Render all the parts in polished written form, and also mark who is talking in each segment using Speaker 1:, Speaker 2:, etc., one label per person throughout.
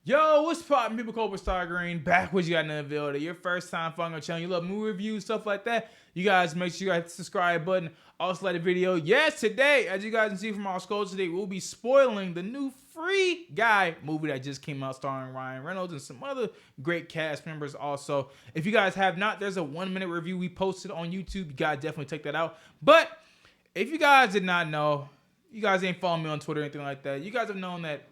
Speaker 1: Yo, what's poppin', people? Cobra Star Green back with you at another video. Your first time following our channel, you love movie reviews, stuff like that. You guys make sure you hit the subscribe button. Also like the video. Yes, today, as you guys can see from our scrolls today, we'll be spoiling the new Free Guy movie that just came out starring Ryan Reynolds and some other great cast members also. If you guys have not, there's a 1-minute review we posted on YouTube. You guys definitely check that out. But if you guys did not know, you guys ain't following me on Twitter or anything like that, you guys have known that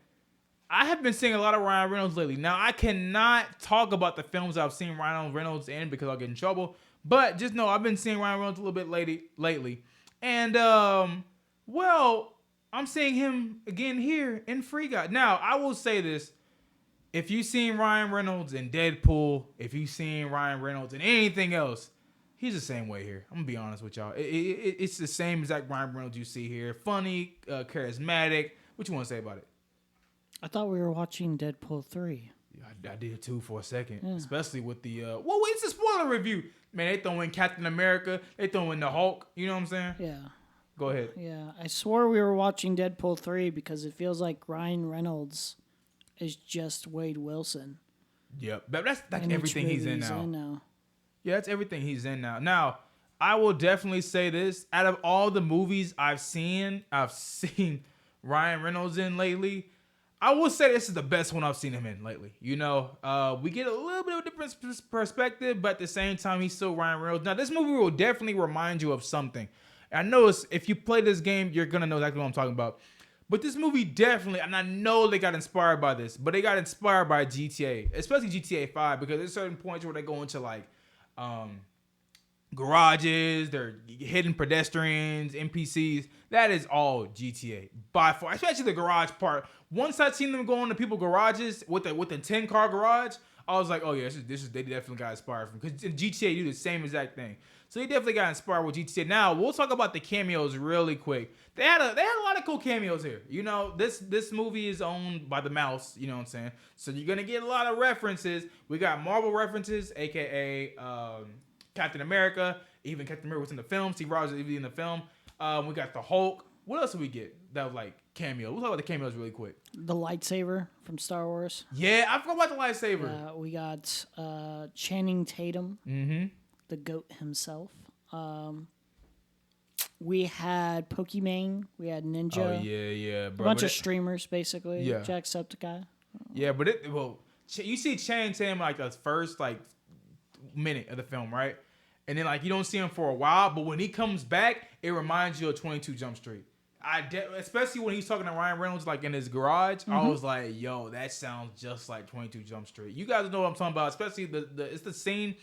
Speaker 1: I have been seeing a lot of Ryan Reynolds lately. Now, I cannot talk about the films I've seen Ryan Reynolds in because I'll get in trouble. But just know I've been seeing Ryan Reynolds a little bit lately. And, well, I'm seeing him again here in Free Guy. Now, I will say this. If you've seen Ryan Reynolds in Deadpool, if you've seen Ryan Reynolds in anything else, he's the same way here. I'm going to be honest with y'all. It's the same exact Ryan Reynolds you see here. Funny, charismatic. What you want to say about it?
Speaker 2: I thought we were watching Deadpool 3.
Speaker 1: I did too for a second, especially with the well, it's a spoiler review. Man, they throw in Captain America, they throw in the Hulk. You know what I'm saying?
Speaker 2: Yeah.
Speaker 1: Go ahead.
Speaker 2: Yeah, I swore we were watching Deadpool 3 because it feels like Ryan Reynolds is just Wade Wilson.
Speaker 1: Yep, but that's everything he's in now. Yeah, that's everything he's in now. Now, I will definitely say this: out of all the movies I've seen Ryan Reynolds in lately, I will say this is the best one I've seen him in lately. You know, we get a little bit of a different perspective, but at the same time, he's still Ryan Reynolds. Now, this movie will definitely remind you of something. I know if you play this game, you're going to know exactly what I'm talking about. But this movie definitely, and I know they got inspired by this, but they got inspired by GTA, especially GTA 5, because there's certain points where they go into like garages, they're hidden pedestrians, NPCs. That is all GTA by far, especially the garage part. Once I seen them go into people's garages with a 10-car garage, I was like, oh yeah, this is they definitely got inspired from, because GTA do the same exact thing. So they definitely got inspired with GTA. Now we'll talk about the cameos really quick. They had a lot of cool cameos here. You know, this movie is owned by the mouse. You know what I'm saying? So you're gonna get a lot of references. We got Marvel references, aka Captain America. Even Captain America was in the film. Steve Rogers was in the film. We got the Hulk. What else did we get that was like cameo? We'll talk about the cameos really quick.
Speaker 2: The lightsaber from Star Wars.
Speaker 1: Yeah, I forgot about the lightsaber.
Speaker 2: We got Channing Tatum, the GOAT himself. We had Pokimane. We had Ninja.
Speaker 1: Oh yeah, bro.
Speaker 2: A bunch of streamers, basically.
Speaker 1: Yeah.
Speaker 2: Jacksepticeye.
Speaker 1: Yeah, but you see Channing Tatum like the first like minute of the film, right? And then like you don't see him for a while, but when he comes back, it reminds you of 22 Jump Street. Especially when he's talking to Ryan Reynolds like in his garage, I was like, yo, that sounds just like 22 Jump Street. You guys know what I'm talking about, especially it's the scene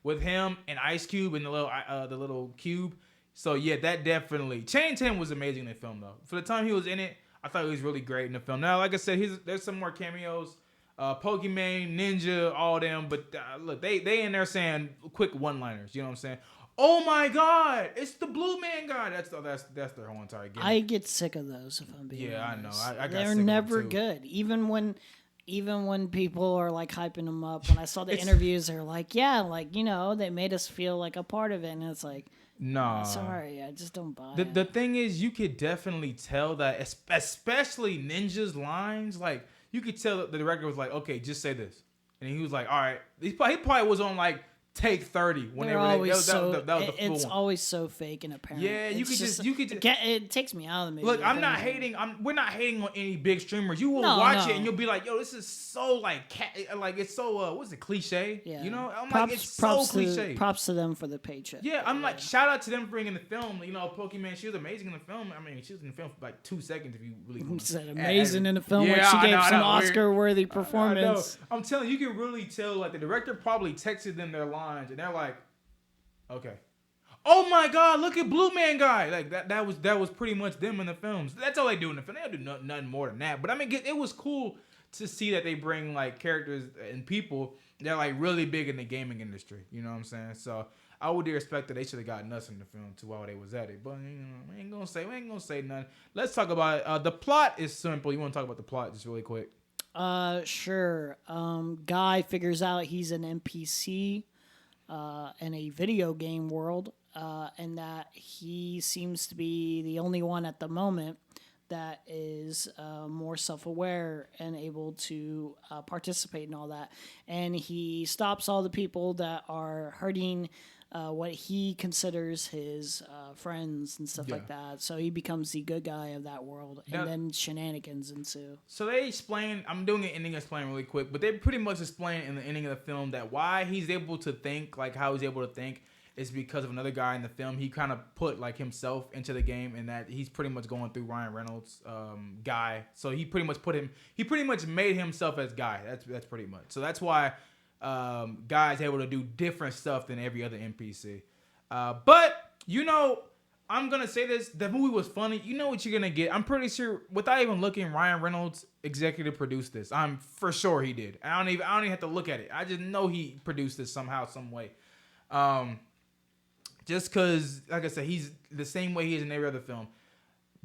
Speaker 1: with him and Ice Cube and the little cube. So yeah, that definitely. Channing Tatum was amazing in the film though. For the time he was in it, I thought he was really great in the film. Now, like I said, there's some more cameos. Pokimane, Ninja, all them, but look, they in there saying quick one-liners. You know what I'm saying? Oh my God, it's the Blue Man guy. That's their whole entire game.
Speaker 2: I get sick of those if I'm being honest.
Speaker 1: I know. I got
Speaker 2: They're
Speaker 1: sick of
Speaker 2: never
Speaker 1: them too.
Speaker 2: good. Even when people are like hyping them up. When I saw the interviews, they're like, yeah, like you know, they made us feel like a part of it, and it's like,
Speaker 1: nah,
Speaker 2: sorry, I just don't buy it.
Speaker 1: The thing is, you could definitely tell that, especially Ninja's lines, like. You could tell that the director was like, okay, just say this. And he was like, all right. He probably was on like take 30 whenever that was the full
Speaker 2: it's
Speaker 1: one.
Speaker 2: always so fake and apparent.
Speaker 1: Yeah, you could just
Speaker 2: it takes me out of the movie.
Speaker 1: Look, I'm not hating. We're not hating on any big streamers. You will watch it and you'll be like, yo, this is so like it's so what's it, cliche?
Speaker 2: Yeah.
Speaker 1: You know, I'm
Speaker 2: props,
Speaker 1: like it's so cliche.
Speaker 2: Props to them for the paycheck.
Speaker 1: Yeah, I'm like shout out to them for bringing the film. You know, Pokimane, she was amazing in the film. I mean, she was in the film for like 2 seconds if you really want to.
Speaker 2: Said amazing in the film.
Speaker 1: Yeah,
Speaker 2: like she gave some Oscar-worthy performance.
Speaker 1: I'm telling you, you can really tell. Like the director probably texted them their lines, and they're like, okay. Oh my God! Look at Blue Man guy. Like that was pretty much them in the films. That's all they do in the film. They don't do nothing more than that. But I mean, it was cool to see that they bring like characters and people that are like really big in the gaming industry. You know what I'm saying? So I would expect that they should have gotten us in the film too while they was at it. But you know, we ain't gonna say nothing. Let's talk about it. The plot is simple. You want to talk about the plot just really quick?
Speaker 2: Sure. Guy figures out he's an NPC in a video game world, and that he seems to be the only one at the moment that is more self-aware and able to participate in all that. And he stops all the people that are hurting what he considers his friends and stuff like that. So he becomes the good guy of that world, and then shenanigans ensue.
Speaker 1: So they explain, I'm doing an ending explain really quick, but they pretty much explain in the ending of the film that why he's able to think, like how he's able to think, is because of another guy in the film. He kind of put like himself into the game, and that he's pretty much going through Ryan Reynolds' guy. So he pretty much made himself as Guy. That's pretty much. So that's why Guy's able to do different stuff than every other NPC. But I'm gonna say this: the movie was funny. You know what you're gonna get. I'm pretty sure, without even looking, Ryan Reynolds executive produced this. I'm for sure he did. I don't even have to look at it. I just know he produced this somehow, some way. Just because, like I said, he's the same way he is in every other film.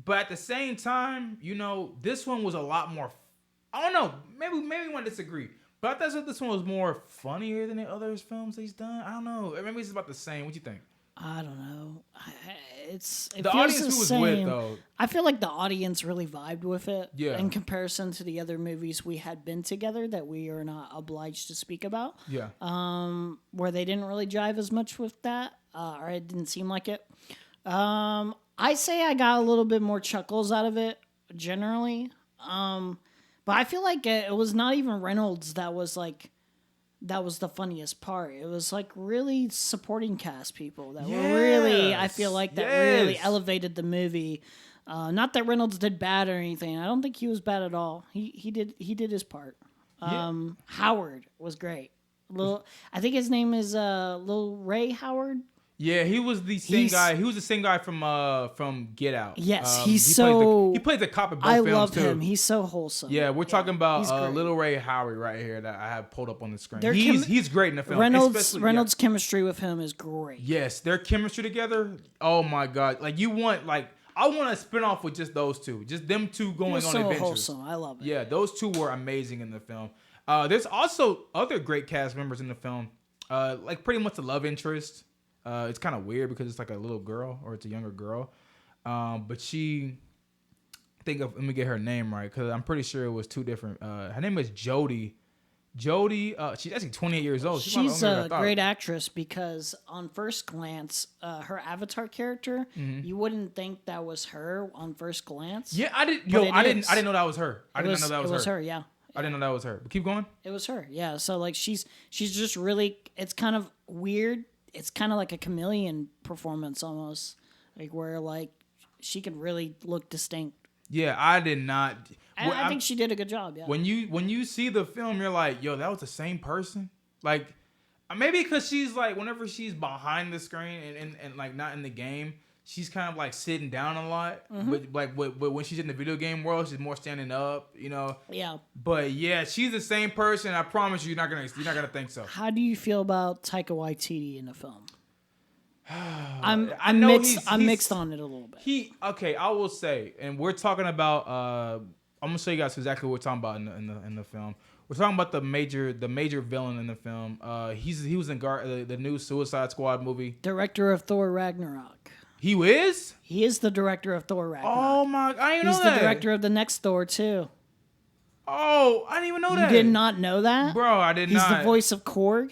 Speaker 1: But at the same time, this one was a lot more. I don't know. Maybe we want to disagree. But I thought this one was more funnier than the other films he's done. I don't know. Maybe it's about the same. What you think?
Speaker 2: I don't know. It
Speaker 1: the
Speaker 2: feels
Speaker 1: audience
Speaker 2: the
Speaker 1: who was
Speaker 2: same.
Speaker 1: with, though.
Speaker 2: I feel like the audience really vibed with it.
Speaker 1: Yeah.
Speaker 2: In comparison to the other movies we had been together that we are not obliged to speak about.
Speaker 1: Yeah.
Speaker 2: Where they didn't really jive as much with that, or it didn't seem like it. I say I got a little bit more chuckles out of it generally. But I feel like it was not even Reynolds that was the funniest part. It was like really supporting cast people that were really, I feel like that really elevated the movie. Not that Reynolds did bad or anything. I don't think he was bad at all. He did his part. Howard was great. I think his name is Lil Ray Howard.
Speaker 1: Yeah, he was the same guy. He was the same guy from Get Out.
Speaker 2: Yes,
Speaker 1: he plays the cop in both films too. I love
Speaker 2: him. He's so wholesome.
Speaker 1: Yeah, we're talking about Little Ray Howard right here that I have pulled up on the screen. He's great in the film.
Speaker 2: Reynolds' chemistry with him is great.
Speaker 1: Yes, their chemistry together. Oh my god! I want a spinoff with just those two, just them two going on adventures.
Speaker 2: Wholesome. I love it.
Speaker 1: Yeah, those two were amazing in the film. There's also other great cast members in the film, like pretty much the love interest. It's kind of weird because it's like a little girl or it's a younger girl. But let me get her name right because I'm pretty sure it was two different. Her name is Jodie. She's actually 28 years old.
Speaker 2: She's a great actress because on first glance, her avatar character, you wouldn't think that was her on first glance.
Speaker 1: Yeah, I didn't know that was her. I didn't know that was her.
Speaker 2: Yeah.
Speaker 1: I didn't know that was her. But keep going.
Speaker 2: It was her. Yeah. So like she's just really. It's kind of weird. It's kind of like a chameleon performance almost, like where like she can really look distinct.
Speaker 1: Yeah, I did not.
Speaker 2: And I think she did a good job. Yeah.
Speaker 1: When you see the film, you're like, yo, that was the same person. Like, maybe because she's like, whenever she's behind the screen and like not in the game, she's kind of like sitting down a lot. But like, but when she's in the video game world, she's more standing up.
Speaker 2: Yeah.
Speaker 1: But yeah, she's the same person. I promise you're not gonna think so.
Speaker 2: How do you feel about Taika Waititi in the film? I'm mixed on it a little bit.
Speaker 1: I will say, and we're talking about. I'm gonna show you guys exactly what we're talking about in the film. We're talking about the major villain in the film. He was in the new Suicide Squad movie.
Speaker 2: Director of Thor Ragnarok.
Speaker 1: He is?
Speaker 2: He is the director of Thor Ragnarok.
Speaker 1: Oh my! I didn't know that.
Speaker 2: He's the director of the next Thor too.
Speaker 1: Oh, I didn't even know that.
Speaker 2: You did not know that,
Speaker 1: bro. I did not.
Speaker 2: He's the voice of Korg.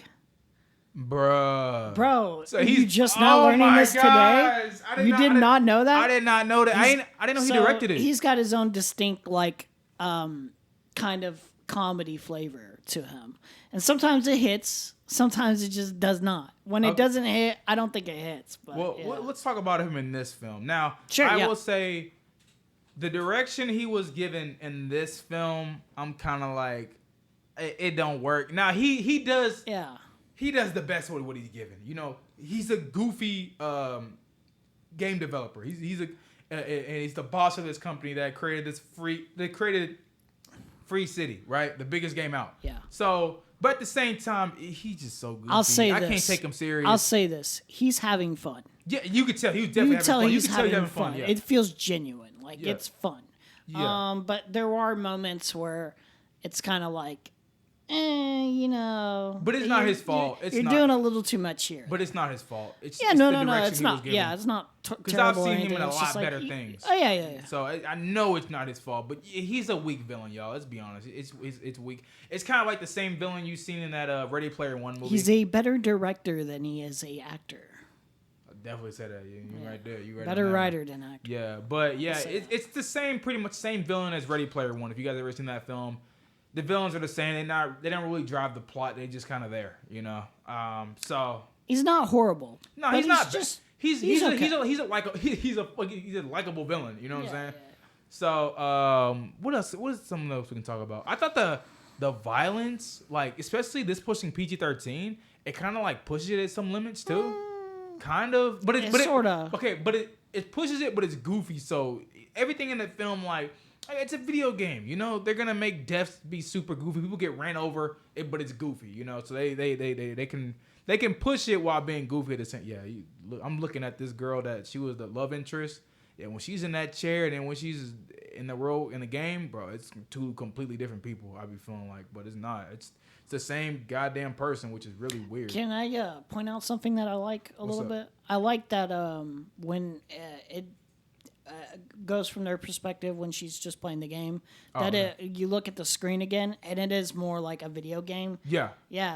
Speaker 1: Bro,
Speaker 2: so you just now learning this today? You did not know that?
Speaker 1: I did not know that. I didn't know he directed it.
Speaker 2: He's got his own distinct kind of comedy flavor to him. And sometimes it hits, sometimes it just does not. When it doesn't hit, I don't think it hits. But,
Speaker 1: let's talk about him in this film. Now, will say the direction he was given in this film, I'm kind of like, it don't work. Now, he does...
Speaker 2: Yeah.
Speaker 1: He does the best with what he's given. He's a goofy game developer. He's the boss of this company that created Free City, right? The biggest game out.
Speaker 2: Yeah.
Speaker 1: So, but at the same time, he's just so goofy.
Speaker 2: I'll say
Speaker 1: I can't take him serious.
Speaker 2: I'll say this: he's having fun.
Speaker 1: Yeah, you could tell he was definitely having fun.
Speaker 2: He's having fun. Yeah. It feels genuine, it's fun.
Speaker 1: Yeah.
Speaker 2: But there are moments where it's kind of like you know.
Speaker 1: But it's not his fault.
Speaker 2: You're doing a little too much here.
Speaker 1: But it's not his fault. It's
Speaker 2: no,
Speaker 1: the
Speaker 2: no,
Speaker 1: direction
Speaker 2: it's
Speaker 1: he
Speaker 2: not.
Speaker 1: was given.
Speaker 2: Yeah, it's not
Speaker 1: Because
Speaker 2: terrible.
Speaker 1: I've seen
Speaker 2: or
Speaker 1: him in
Speaker 2: anything.
Speaker 1: a
Speaker 2: It's
Speaker 1: lot
Speaker 2: just
Speaker 1: better
Speaker 2: like,
Speaker 1: things.
Speaker 2: Oh yeah.
Speaker 1: So I know it's not his fault, but he's a weak villain, y'all. Let's be honest. It's weak. It's kind of like the same villain you've seen in that Ready Player One movie.
Speaker 2: He's a better director than he is a actor.
Speaker 1: I definitely said that. You're right there. You're right.
Speaker 2: Better writer than actor.
Speaker 1: Yeah, but yeah, it's the same, pretty much same villain as Ready Player One. If you guys ever seen that film, the villains are the same. They don't really drive the plot. They're just kind of there, you know. So
Speaker 2: he's not horrible.
Speaker 1: No, he's not.
Speaker 2: Just
Speaker 1: he's a likable villain. You know what I'm saying? Yeah. So what else? What is something else we can talk about? I thought the violence, like especially this pushing PG-13, it kind of like pushes it at some limits too. Kind of, but it sort of okay. But it pushes it, but it's goofy. So everything in the film, like. It's a video game, you know. They're gonna make deaths be super goofy. People get ran over, but it's goofy, you know. So they can push it while being goofy at the same. Yeah, I'm looking at this girl that she was the love interest. Yeah, when she's in that chair, and then when she's in the game, bro, it's two completely different people. I be feeling like, but it's not. It's the same goddamn person, which is really weird.
Speaker 2: Can I point out something that I like a little bit? I like that when it. Goes from their perspective when she's just playing the game. You look at the screen again, and it is more like a video game.
Speaker 1: Yeah,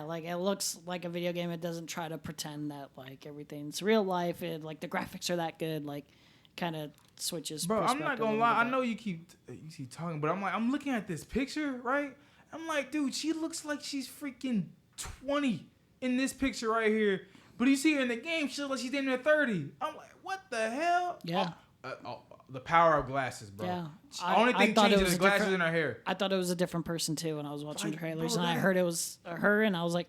Speaker 2: like it looks like a video game. It doesn't try to pretend that like everything's real life. It like the graphics are that good. Like, kind of switches.
Speaker 1: Bro, I'm not gonna lie. I know you keep talking, but I'm looking at this picture, right? I'm like, dude, she looks like she's freaking 20 in this picture right here. But you see her in the game, she looks like she's in her 30. I'm like, what the hell?
Speaker 2: Yeah.
Speaker 1: The power of glasses, bro.
Speaker 2: Yeah.
Speaker 1: The only thing changing is glasses in her hair.
Speaker 2: I thought it was a different person too when I was watching trailers, and I heard it was her, and I was like,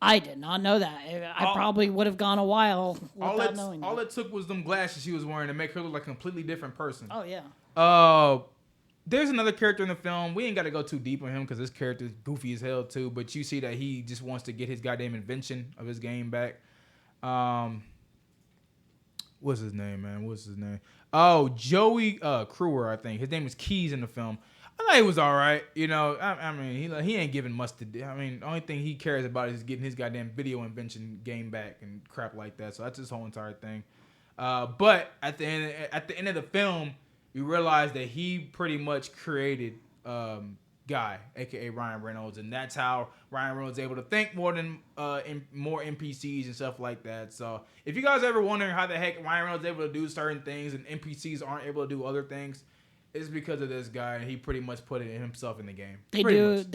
Speaker 2: I did not know that. I probably would have gone a while without knowing that.
Speaker 1: All it took was them glasses she was wearing to make her look like a completely different person.
Speaker 2: Oh yeah.
Speaker 1: There's another character in the film. We ain't got to go too deep on him because this character is goofy as hell too. But you see that he just wants to get his goddamn invention of his game back. What's his name, man? Oh, Joey Crewer, I think. His name is Keys in the film. I thought he was all right. You know, I mean, he ain't giving much to do. I mean, the only thing he cares about is getting his goddamn video invention game back and crap like that. So that's his whole entire thing. But at the end of the film, you realize that he pretty much created Guy, aka Ryan Reynolds, and that's how Ryan Reynolds is able to think more than more NPCs and stuff like that. So if you guys ever wondering how the heck Ryan Reynolds is able to do certain things and NPCs aren't able to do other things, it's because of this guy, and he pretty much put it himself in the game.
Speaker 2: They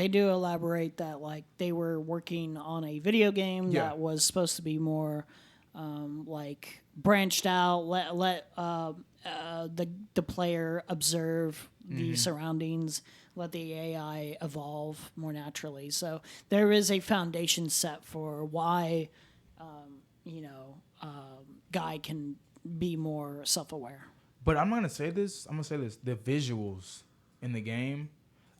Speaker 2: do elaborate that like they were working on a video game that was supposed to be more like branched out, let the player observe the surroundings, let the AI evolve more naturally. So there is a foundation set for why, Guy can be more self-aware.
Speaker 1: But I'm gonna say this. The visuals in the game.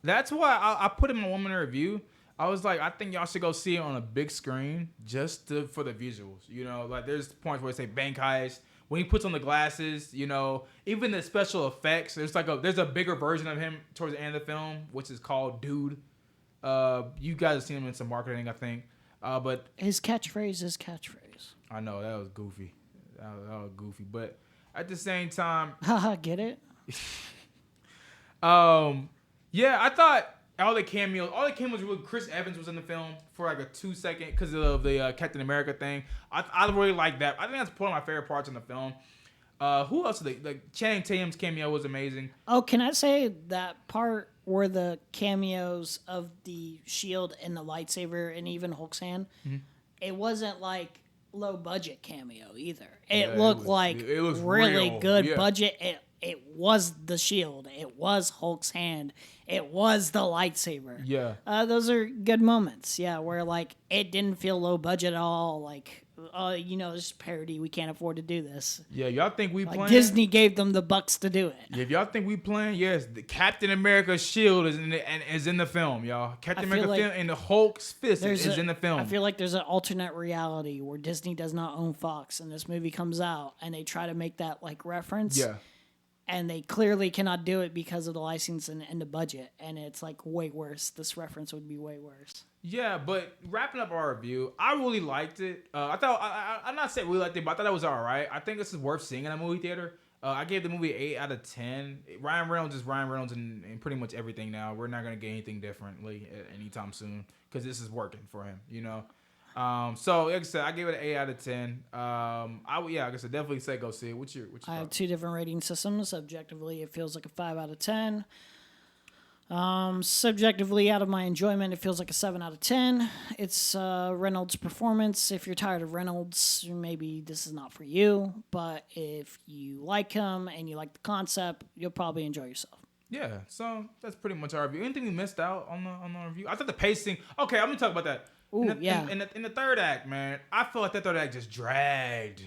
Speaker 1: That's why I put in my 1 minute review. I was like, I think y'all should go see it on a big screen just for the visuals. You know, like there's points where they say bank heist. When he puts on the glasses, you know, even the special effects. There's a bigger version of him towards the end of the film, which is called Dude. You guys have seen him in some marketing, I think. But
Speaker 2: his catchphrase is catchphrase.
Speaker 1: I know that was goofy. That was goofy, but at the same time,
Speaker 2: haha, get it?
Speaker 1: Yeah, I thought all the cameos really. Chris Evans was in the film for like a 2 second because of the Captain America thing. I really like that. I think that's one of my favorite parts in the film. Who else? Like Channing Tatum's cameo was amazing.
Speaker 2: Oh, can I say that part where the cameos of the shield and the lightsaber and even Hulk's hand? Mm-hmm. It wasn't like low budget cameo either. It looked really good budget. It was the shield. It was Hulk's hand. It was the lightsaber.
Speaker 1: Yeah.
Speaker 2: Those are good moments. Yeah, where like it didn't feel low budget at all. Like, this is parody. We can't afford to do this.
Speaker 1: Yeah, y'all think we playing?
Speaker 2: Disney gave them the bucks to do it.
Speaker 1: Yeah, if y'all think we playing, yes, the Captain America's shield is in the film, y'all. Captain America film and the Hulk's fist is in the film.
Speaker 2: I feel like there's an alternate reality where Disney does not own Fox, and this movie comes out, and they try to make that like reference.
Speaker 1: Yeah.
Speaker 2: and they clearly cannot do it because of the license and the budget, and it's like way worse. This reference would be way worse.
Speaker 1: Yeah, but wrapping up our review, I really liked it. I'm not saying we liked it, but I thought it was all right. I think this is worth seeing in a movie theater. I gave the movie 8 out of 10. Ryan Reynolds is Ryan Reynolds in pretty much everything now. We're not gonna get anything differently anytime soon because this is working for him. So like I said, I gave it an 8 out of 10. Like I said, definitely say go see it. What's your
Speaker 2: I have
Speaker 1: thoughts?
Speaker 2: 2 different rating systems. Objectively, it feels like a 5 out of 10. Subjectively, out of my enjoyment, it feels like a 7 out of 10. It's Reynolds' performance. If you're tired of Reynolds, maybe this is not for you. But if you like him and you like the concept, you'll probably enjoy yourself.
Speaker 1: Yeah, so that's pretty much our review. Anything we missed out on the review? I thought the pacing. Okay, I'm gonna talk about that.
Speaker 2: Ooh,
Speaker 1: In the third act, man, I feel like that third act just dragged.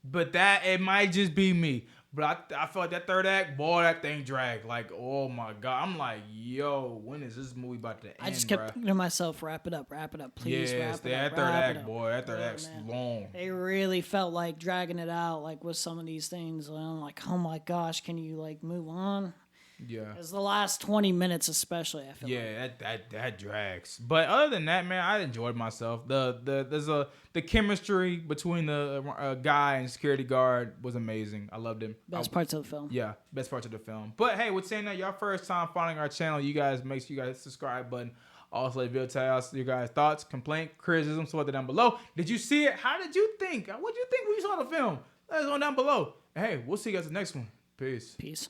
Speaker 1: But it might just be me. But I feel like that third act, boy, that thing dragged. Like, oh my god, I'm like, yo, when is this movie about to end?
Speaker 2: I just kept thinking to myself, wrap it up, please,
Speaker 1: yes,
Speaker 2: wrap it up.
Speaker 1: that third act, boy, that third act's
Speaker 2: man.
Speaker 1: long.
Speaker 2: They really felt like dragging it out, like with some of these things. And I'm like, oh my gosh, can you like move on?
Speaker 1: Yeah.
Speaker 2: It's the last 20 minutes, especially. I feel like.
Speaker 1: Yeah, that drags. But other than that, man, I enjoyed myself. The chemistry between the guy and security guard was amazing. I loved him.
Speaker 2: Best parts of the film.
Speaker 1: Yeah, best parts of the film. But hey, with saying that, y'all first time following our channel, you guys make sure you guys hit the subscribe button. Also, like video, tell us your guys' thoughts, complaint, criticism, so down below. Did you see it? How did you think? What did you think when you saw the film? Let us know down below. Hey, we'll see you guys in the next one. Peace.
Speaker 2: Peace.